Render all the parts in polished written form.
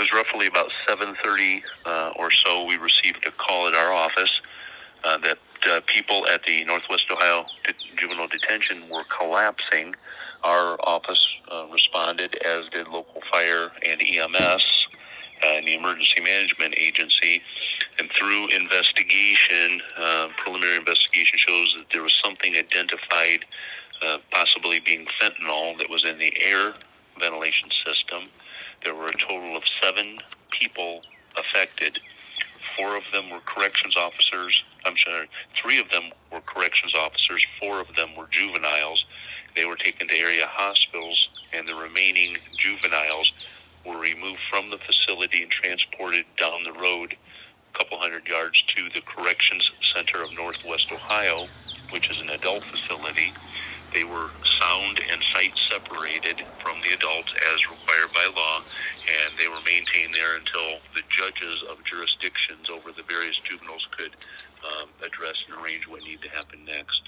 was roughly about 7:30 or so. We received a call at our office that people at the Northwest Ohio Juvenile Detention were collapsing. Our office responded, as did local fire and EMS and the Emergency Management Agency. And through investigation, preliminary investigation shows that there was something identified, possibly being fentanyl, that was in the air ventilation system. There were a total of 7 people affected. 4 of them were corrections officers. 3 of them were corrections officers. 4 of them were juveniles. They were taken to area hospitals, and the remaining juveniles were removed from the facility and transported down the road a couple hundred yards to the Corrections Center of Northwest Ohio, which is an adult facility. They were sound and sight separated from the adults as required by law, and they were maintained there until the judges of jurisdictions over the various juveniles could address and arrange what needed to happen next.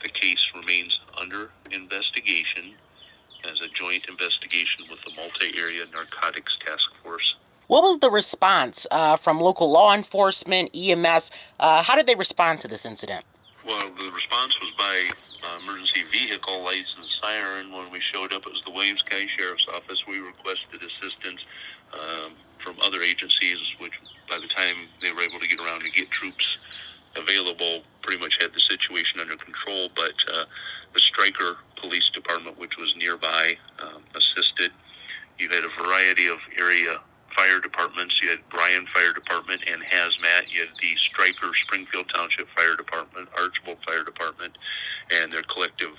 The case remains under investigation as a joint investigation with the Multi-Area Narcotics Task Force. What was the response from local law enforcement, EMS? How did they respond to this incident? Well, the response was by emergency vehicle, lights, and siren. When we showed up, it was the Williams County Sheriff's Office. We requested assistance from other agencies, which by the time they were able to get around to get troops available, pretty much had the situation under control. But the Stryker Police Department, which was nearby, assisted. You had a variety of area fire departments. You had Bryan Fire Department and Hazmat. You had the Stryker Springfield Township Fire Department, Archbold Fire Department, and their collective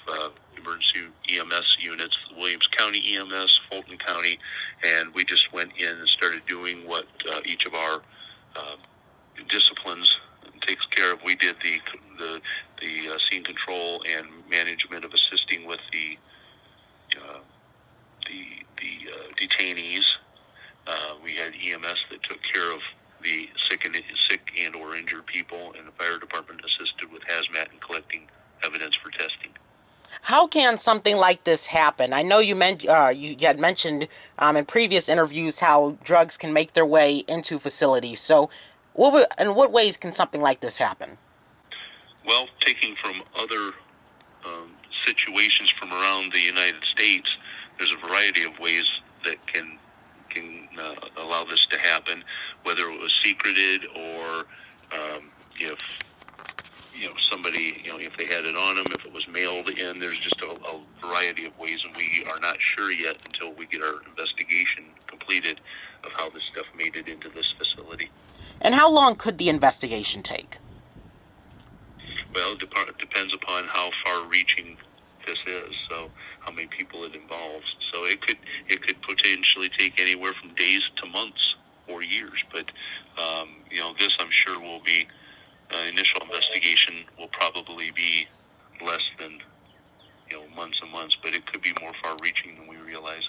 emergency EMS units, Williams County EMS, Fulton County, and we just went in and started doing what each of our disciplines takes care of. We did the scene control and management of assisting with the detainees. We had EMS that took care of the sick and or injured people, and the fire department assisted with hazmat and collecting evidence for testing. How can something like this happen? I know you had mentioned in previous interviews how drugs can make their way into facilities. So, in what ways can something like this happen? Well, taking from other situations from around the United States, there's a variety of ways that can allow this to happen, whether it was secreted or if somebody, if they had it on them, if it was mailed in. There's just a variety of ways, and we are not sure yet until we get our investigation completed of how this stuff made it into this facility. And how long could the investigation take? Well, it depends upon how far-reaching this is, so how many people it involves. So it could potentially take anywhere from days to months or years. But this, I'm sure, will be initial investigation will probably be less than months and months, but it could be more far-reaching than we realize.